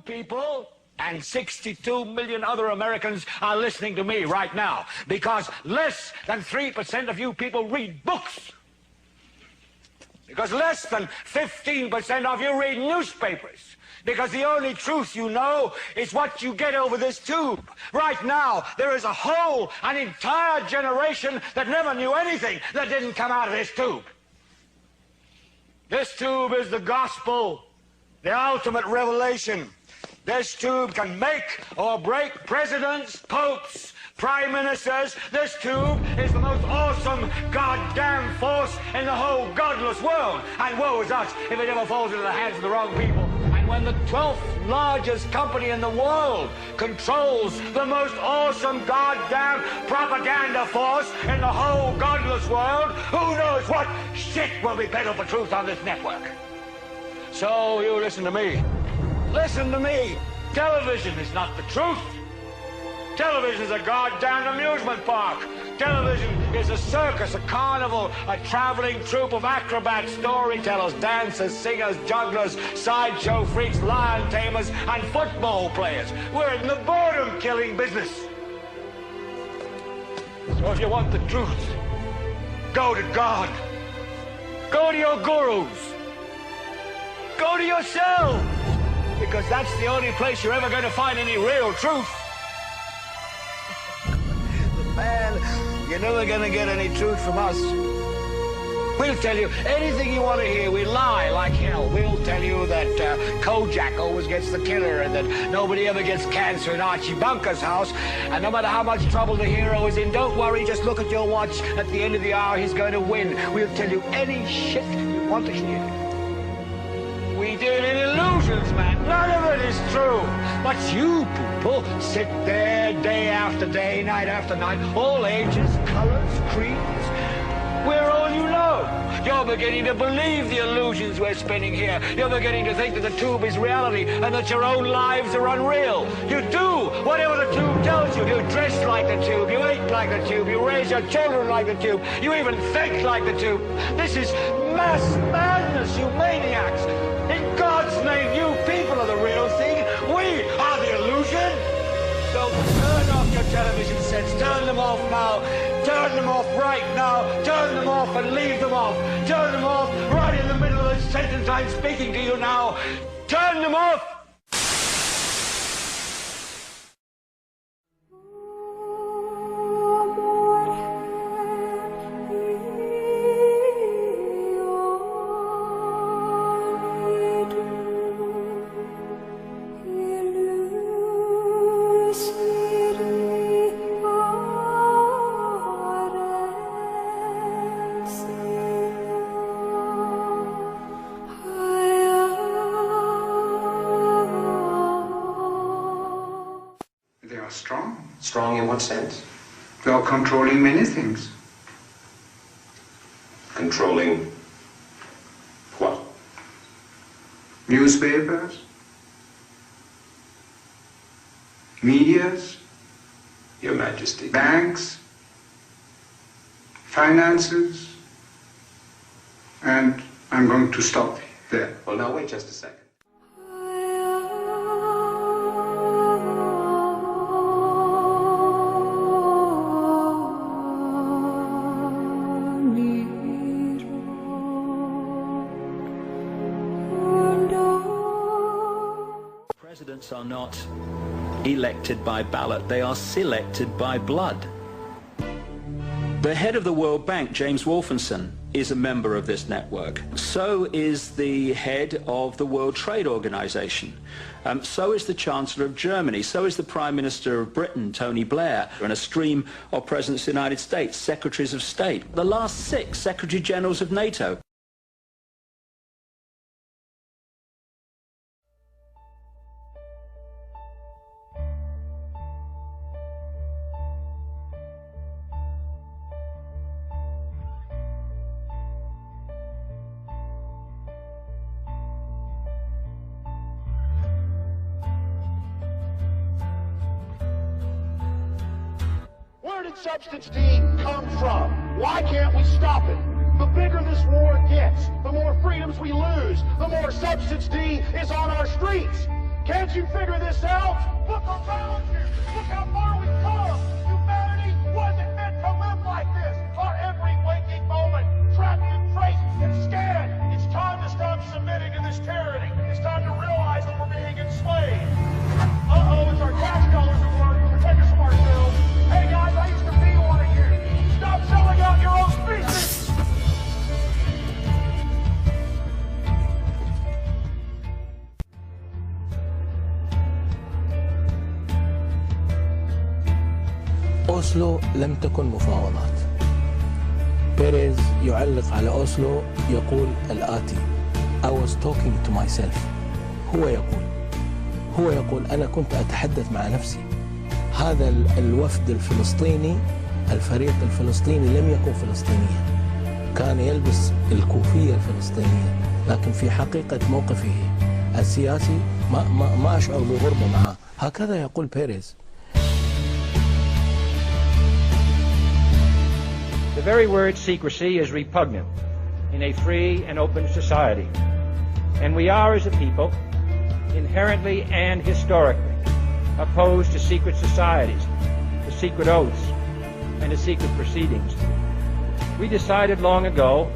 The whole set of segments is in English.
people and 62 million other Americans are listening to me right now because less than 3% of you people read books. Because less than 15% of you read newspapers. Because the only truth you know is what you get over this tube. Right now, there is an entire generation that never knew anything that didn't come out of this tube. This tube is the gospel, the ultimate revelation. This tube can make or break presidents, popes, prime ministers. This tube is the most awesome goddamn force in the whole godless world. And woe is us if it ever falls into the hands of the wrong people. And when the 12th largest company in the world controls the most awesome goddamn propaganda force in the whole godless world, who knows what shit will be peddled for truth on this network. So you listen to me. Listen to me. Television is not the truth. Television is a goddamn amusement park. Television is a circus, a carnival, a traveling troupe of acrobats, storytellers, dancers, singers, jugglers, sideshow freaks, lion tamers, and football players. We're in the boredom-killing business. So if you want the truth, go to God. Go to your gurus. Go to yourself. Because that's the only place you're ever going to find any real truth. Man, you're never going to get any truth from us. We'll tell you anything you want to hear. We lie like hell. We'll tell you that Kojak always gets the killer and that nobody ever gets cancer in Archie Bunker's house. And no matter how much trouble the hero is in, don't worry, just look at your watch. At the end of the hour, he's going to win. We'll tell you any shit you want to hear. We deal in illusions, man. None of it is true. But you people sit there day after day, night after night, all ages, colors, creeds. We're all you know. You're beginning to believe the illusions we're spinning here. You're beginning to think that the tube is reality and that your own lives are unreal. You do whatever the tube tells you. You dress like the tube. You eat like the tube. You raise your children like the tube. You even think like the tube. This is mass madness, you maniacs. In God's name, you people are the real thing. We are the illusion. So turn off your television sets. Turn them off now. Turn them off right now. Turn them off and leave them off. Turn them off right in the middle of the sentence I'm speaking to you now. Turn them off. Strong. Strong in what sense? They are controlling many things. Controlling what? Newspapers, medias, Your Majesty. banks, finances, and I'm going to stop there. Well, now wait just a second. Presidents are not elected by ballot, they are selected by blood. The head of the World Bank, James Wolfenson, is a member of this network. So is the head of the World Trade Organization. So is the Chancellor of Germany. So is the Prime Minister of Britain, Tony Blair, and a stream of Presidents of the United States, Secretaries of State, the last 6 Secretary Generals of NATO. Where did Substance D come from? Why can't we stop it? The bigger this war gets, the more freedoms we lose, the more Substance D is on our streets. Can't you figure this out? Look around you. Look how far we've come. Humanity wasn't meant to live like this. Our every waking moment, trapped in freight and scan. It's time to stop submitting to this tyranny. It's time to realize that we're being enslaved. Uh-oh, it's our tax dollars at work to protect us from ourselves. Hey guys, I used to be one of you. Stop selling out your own species. أوسلو لم تكن مفاوضات. بيريز يعلق على أوسلو يقول الآتي: I was talking to myself. هو يقول أنا كنت أتحدث مع نفسي. هذا الوفد الفلسطيني، الفريق الفلسطيني لم يكن فلسطينيا، كان يلبس الكوفية الفلسطينية، لكن في حقيقة موقفه السياسي ما أشعر بغربة معه. هكذا يقول بيريز. The very word secrecy is repugnant in a free and open society. And we are, as a people, inherently and historically opposed to secret societies, to secret oaths, and to secret proceedings. We decided long ago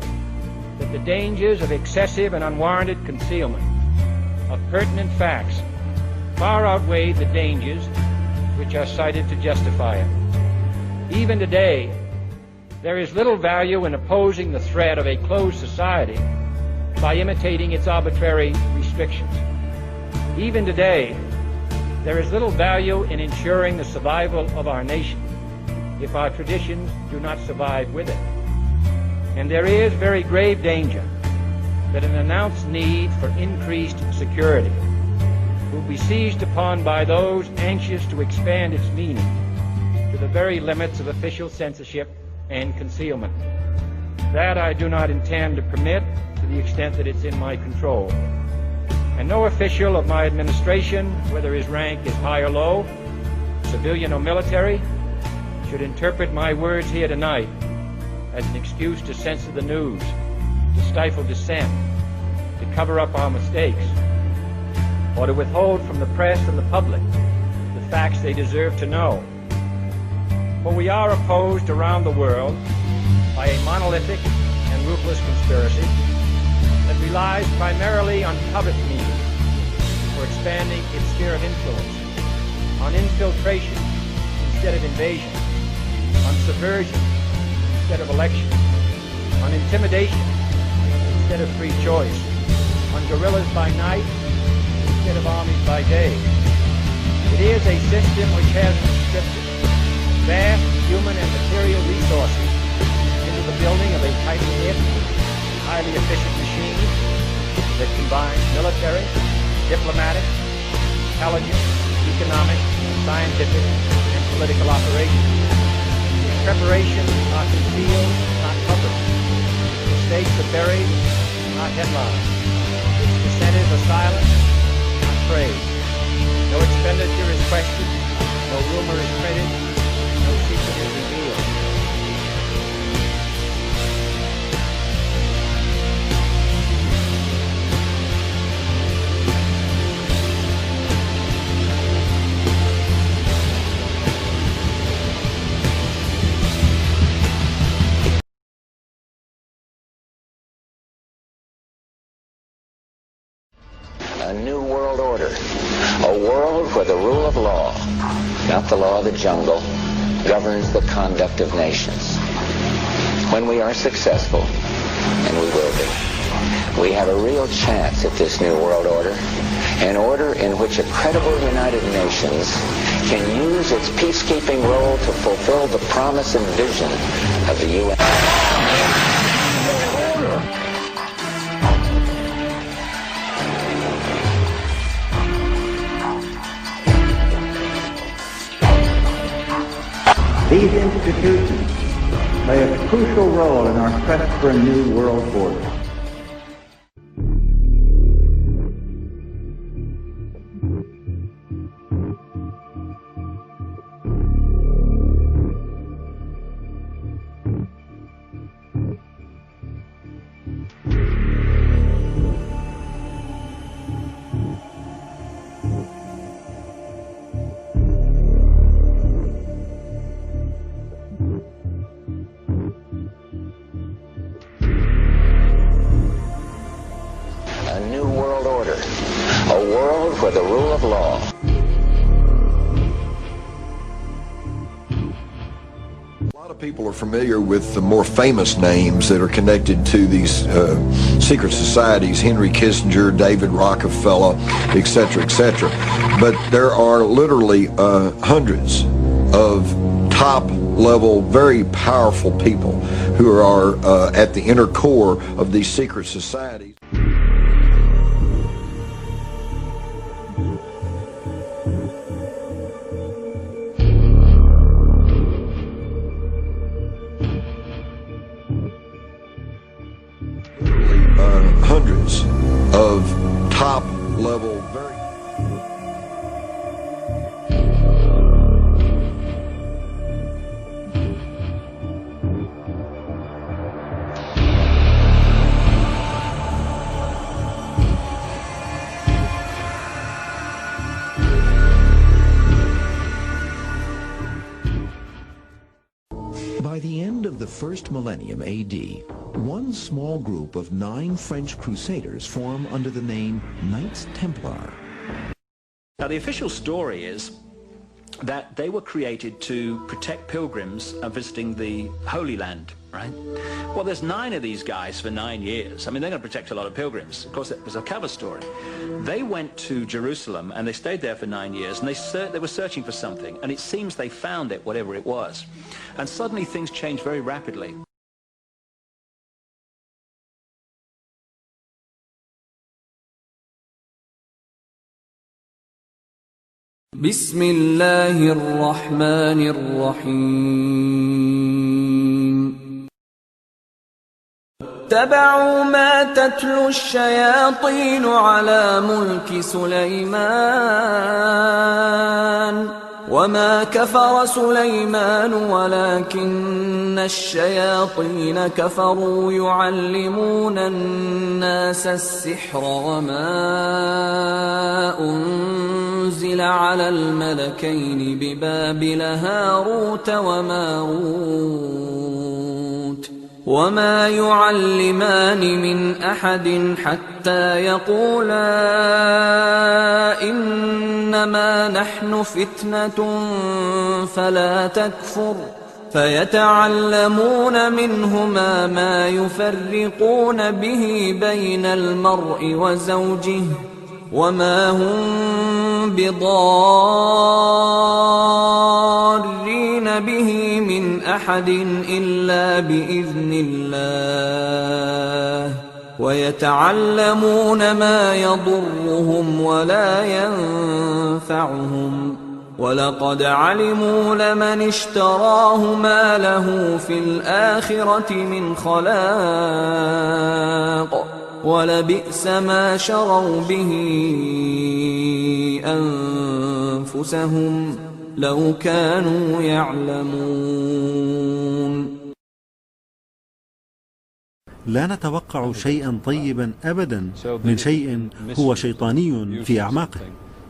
that the dangers of excessive and unwarranted concealment of pertinent facts far outweighed the dangers which are cited to justify it. Even today, there is little value in opposing the threat of a closed society by imitating its arbitrary restrictions. Even today, there is little value in ensuring the survival of our nation if our traditions do not survive with it. And there is very grave danger that an announced need for increased security will be seized upon by those anxious to expand its meaning to the very limits of official censorship and concealment. That I do not intend to permit to the extent that it's in my control. And no official of my administration, whether his rank is high or low, civilian or military, should interpret my words here tonight as an excuse to censor the news, to stifle dissent, to cover up our mistakes, or to withhold from the press and the public the facts they deserve to know. For we are opposed around the world by a monolithic and ruthless conspiracy that relies primarily on covert means for expanding its sphere of influence, on infiltration instead of invasion, on subversion instead of election, on intimidation instead of free choice, on guerrillas by night instead of armies by day. It is a system which has conscripted vast human and material resources into the building of a tightly knit, highly efficient machine that combines military, diplomatic, intelligence, economic, scientific, and political operations. Its preparations are concealed, not covered. Mistakes are buried, not headlined. Its dissenters are silent, not praised. No expenditure is questioned, no rumor is printed, no secret is revealed. A new world order. A world where the rule of law, not the law of the jungle, governs the conduct of nations. When we are successful, and we will be, we have a real chance at this new world order, an order in which a credible United Nations can use its peacekeeping role to fulfill the promise and vision of the UN. These institutions play a crucial role in our quest for a new world order. A world where the rule of law. People are familiar with the more famous names that are connected to these secret societies, Henry Kissinger, David Rockefeller, etc., etc. But there are literally hundreds of top-level, very powerful people who are at the inner core of these secret societies. Hundreds of top-level, very... By the end of the first millennium AD, one small group of 9 French crusaders form under the name Knights Templar. Now the official story is that they were created to protect pilgrims visiting the Holy Land, right? Well, there's 9 of these guys for 9 years. I mean, they're going to protect a lot of pilgrims. Of course, it was a cover story. They went to Jerusalem and they stayed there for 9 years, and they were searching for something, and it seems they found it, whatever it was. And suddenly things changed very rapidly. بسم الله الرحمن الرحيم اتبعوا ما تتلو الشياطين على ملك سليمان وما كفر سليمان ولكن الشياطين كفروا يعلمون الناس السحر وما أنزل على الملكين ببابل هاروت وماروت وما يعلمان من أحد حتى يقولا إنما نحن فتنة فلا تكفر فيتعلمون منهما ما يفرقون به بين المرء وزوجه وما هم بضارين به من أحد إلا بإذن الله ويتعلمون ما يضرهم ولا ينفعهم ولقد علموا لمن اشتراه ما له في الآخرة من خلاق ولبئس ما شروا به أنفسهم لو كانوا يعلمون. لا نتوقع شيئا طيبا أبدا من شيء هو شيطاني في أعماقه.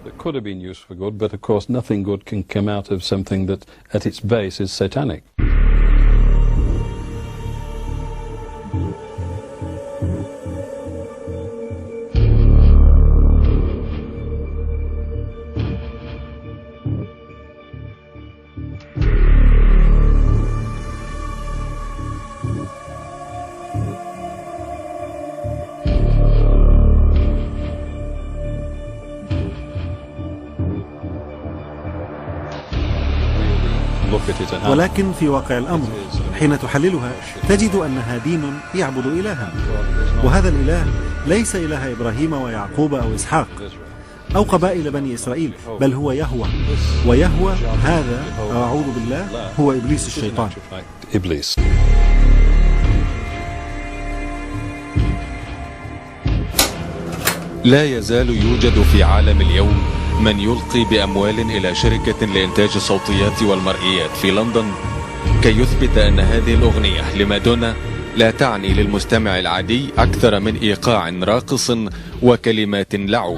That could have been used for good, but of course nothing good can come out of something that at its base is satanic. ولكن في واقع الأمر حين تحللها تجد أنها دين يعبد إلها، وهذا الإله ليس إله إبراهيم ويعقوب أو إسحاق أو قبائل بني إسرائيل، بل هو يهوه، ويهوه هذا أعوذ بالله هو إبليس الشيطان. إبليس. لا يزال يوجد في عالم اليوم من يلقي بأموال إلى شركة لإنتاج الصوتيات والمرئيات في لندن كي يثبت أن هذه الأغنية لمادونا لا تعني للمستمع العادي أكثر من إيقاع راقص وكلمات لعب.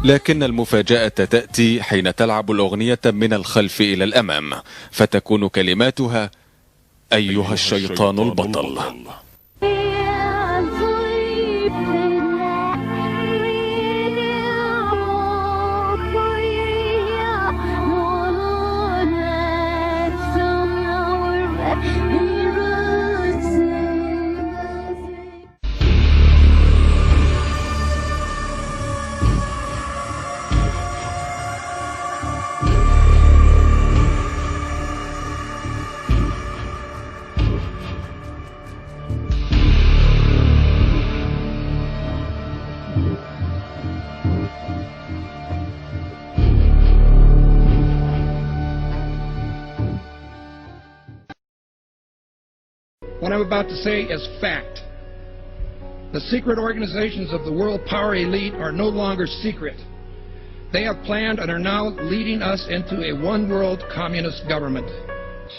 لكن المفاجأة تأتي حين تلعب الأغنية من الخلف إلى الأمام، فتكون كلماتها أيها الشيطان البطل. What I'm about to say is fact. The secret organizations of the world power elite are no longer secret. They have planned and are now leading us into a one-world communist government.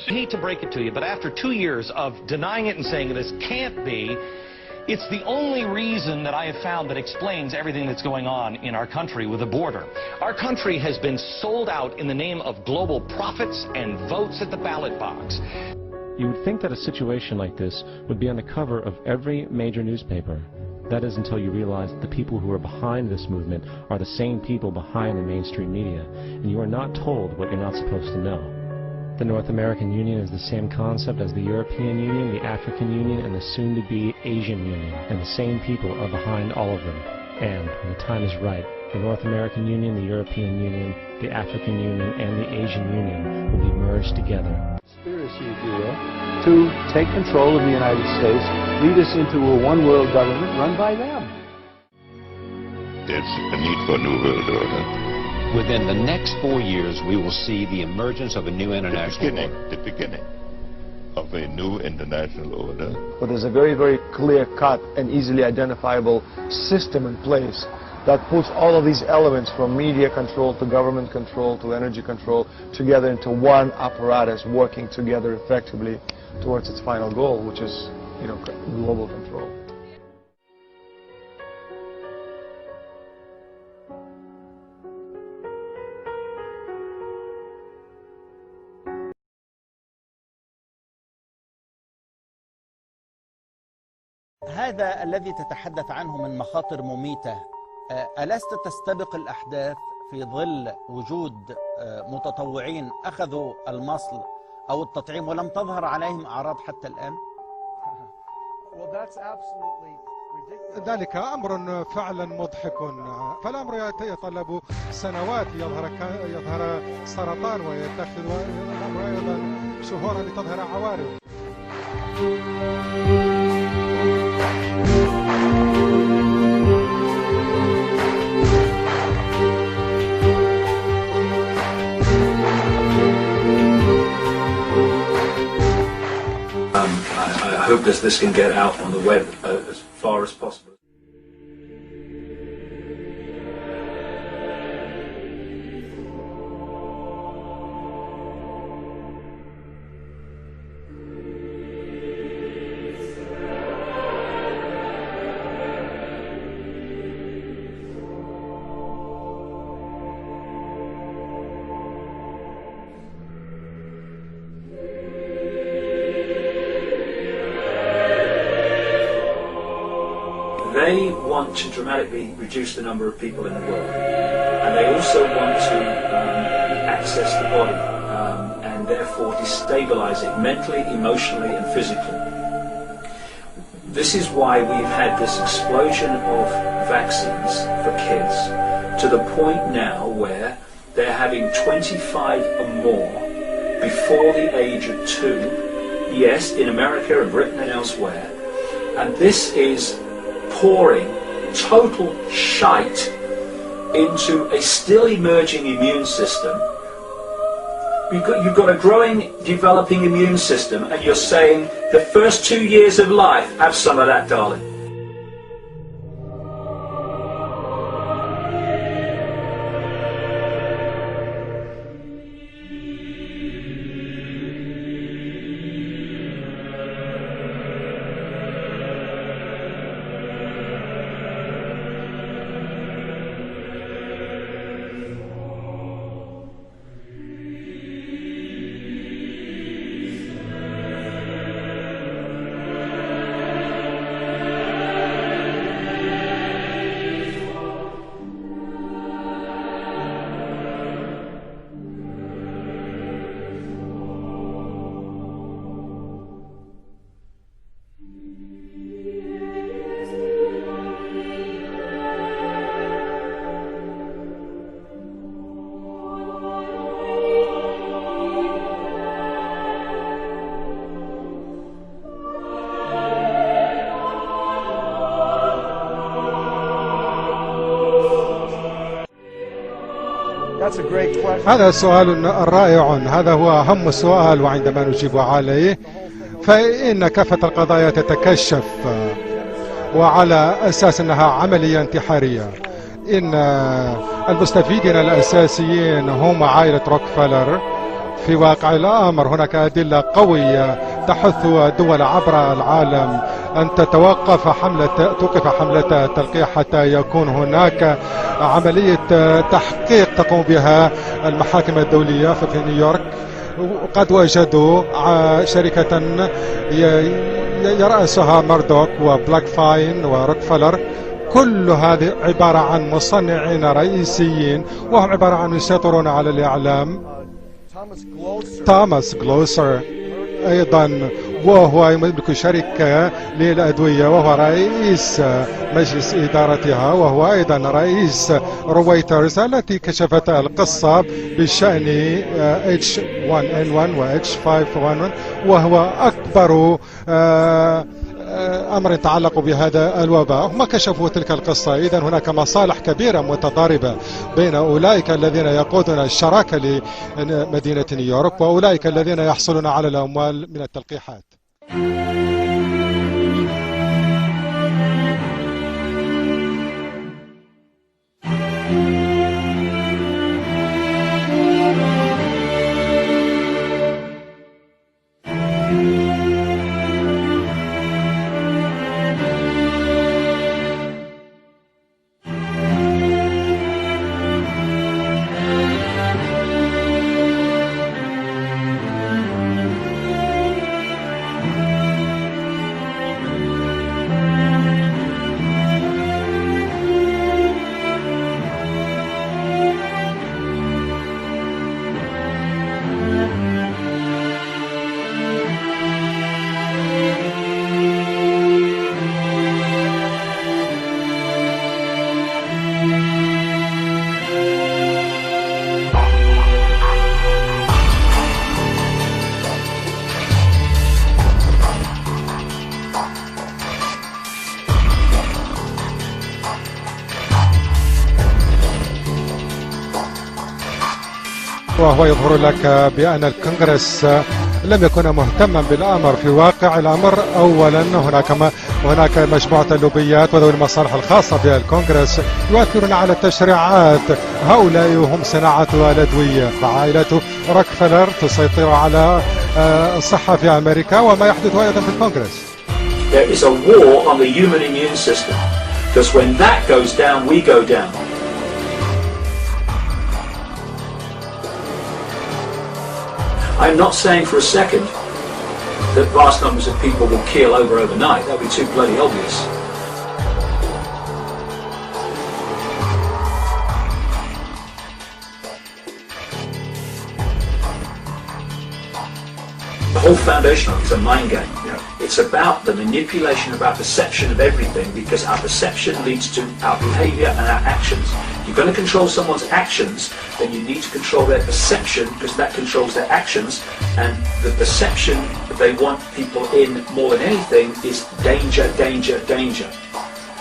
I hate to break it to you, but after 2 years of denying it and saying this can't be, it's the only reason that I have found that explains everything that's going on in our country with the border. Our country has been sold out in the name of global profits and votes at the ballot box. You would think that a situation like this would be on the cover of every major newspaper. That is until you realize that the people who are behind this movement are the same people behind the mainstream media, and you are not told what you're not supposed to know. The North American Union is the same concept as the European Union, the African Union, and the soon-to-be Asian Union, and the same people are behind all of them. And, when the time is right, the North American Union, the European Union, the African Union, and the Asian Union will be merged together. Conspiracy, if you will, to take control of the United States, lead us into a one-world government run by them. There's a need for a new world order. Within the next 4 years, we will see the emergence of a new international order. The beginning of a new international order. But there's a very, very clear-cut and easily identifiable system in place that puts all of these elements from media control to government control to energy control together into one apparatus working together effectively towards its final goal, which is, global control. هذا الذي تتحدث عنه من مخاطر مميتة، ألست تستبق الأحداث في ظل وجود متطوعين أخذوا المصل أو التطعيم ولم تظهر عليهم أعراض حتى الآن؟ ذلك أمر فعلا مضحك، فالأمر يتطلب سنوات يظهر سرطان ويتخذ الأمر أيضا شهورا لتظهر عوارض. I hope that this can get out on the web as far as possible. They want to dramatically reduce the number of people in the world, and they also want to access the body and therefore destabilize it mentally, emotionally and physically. This is why we've had this explosion of vaccines for kids to the point now where they're having 25 or more before the age of 2, yes, in America and Britain and elsewhere, and this is pouring total shite into a still emerging immune system. You've got a growing, developing immune system, and you're saying the first 2 years of life, have some of that, darling. هذا سؤال رائع، هذا هو أهم سؤال وعندما نجيب عليه فإن كافة القضايا تتكشف وعلى أساس أنها عملية انتحارية. إن المستفيدين الأساسيين هم عائلة روكفلر. في واقع الأمر هناك أدلة قوية تحث دول عبر العالم أن توقف حملة التلقيح حتى يكون هناك عملية تحقيق تقوم بها المحاكم الدولية في نيويورك. وقد وجدوا شركة يرأسها ماردوك وبلاك فاين وروكفلر، كل هذه عبارة عن مصنعين رئيسيين وهم عبارة عن يسيطرون على الإعلام. توماس جلوسر أيضا وهو يملك شركة للأدوية وهو رئيس مجلس إدارتها، وهو أيضا رئيس رويترز التي كشفت القصة بشأن H1N1 و H5N1 وهو أكبر أمر يتعلق بهذا الوباء. هم كشفوا تلك القصة. إذن هناك مصالح كبيرة متضاربة بين أولئك الذين يقودون الشراكة لمدينة نيويورك وأولئك الذين يحصلون على الأموال من التلقيحات. وهو يظهر لك بأن الكونغرس لم يكن مهتما بالأمر. في واقع الأمر أولا هناك مجموعة اللوبيات وذوي المصالح الخاصة بالكونغرس يؤثرون على التشريعات. هؤلاء هم صناعة الأدوية. عائلة روكفلر تسيطر على الصحة في أمريكا وما يحدث أيضا في الكونغرس. There is a war on the human immune system because when that goes down, we go down. I'm not saying for a second that vast numbers of people will keel over overnight. That would be too bloody obvious. The whole foundation of it is a mind game. It's about the manipulation of our perception of everything, because our perception leads to our behavior and our actions. If you're going to control someone's actions, then you need to control their perception, because that controls their actions. And the perception that they want people in more than anything is danger, danger, danger.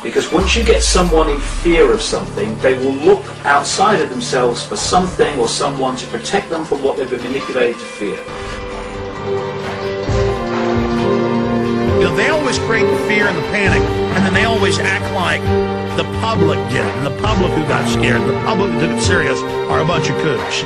Because once you get someone in fear of something, they will look outside of themselves for something or someone to protect them from what they've been manipulated to fear. They always create the fear and the panic, and then they always act like the public did it, and the public who got scared, the public who took it serious are a bunch of kooks.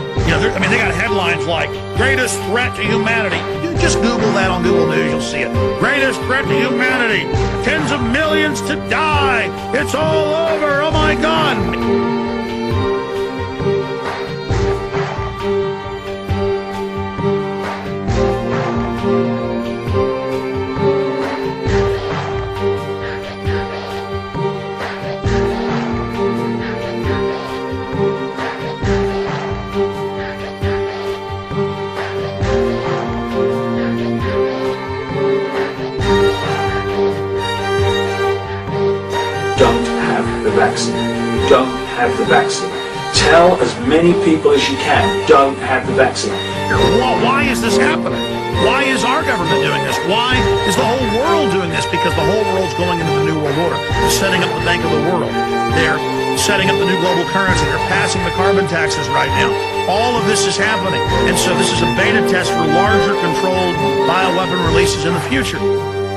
They got headlines like, greatest threat to humanity. You just Google that on Google News, you'll see it. Greatest threat to humanity. Tens of millions to die. It's all over. Oh my God. Don't have the vaccine. Tell as many people as you can, don't have the vaccine. Why is this happening? Why is our government doing this? Why is the whole world doing this? Because the whole world's going into the New World Order. They're setting up the Bank of the World. They're setting up the new global currency. They're passing the carbon taxes right now. All of this is happening. And so this is a beta test for larger controlled biological bioweapon releases in the future.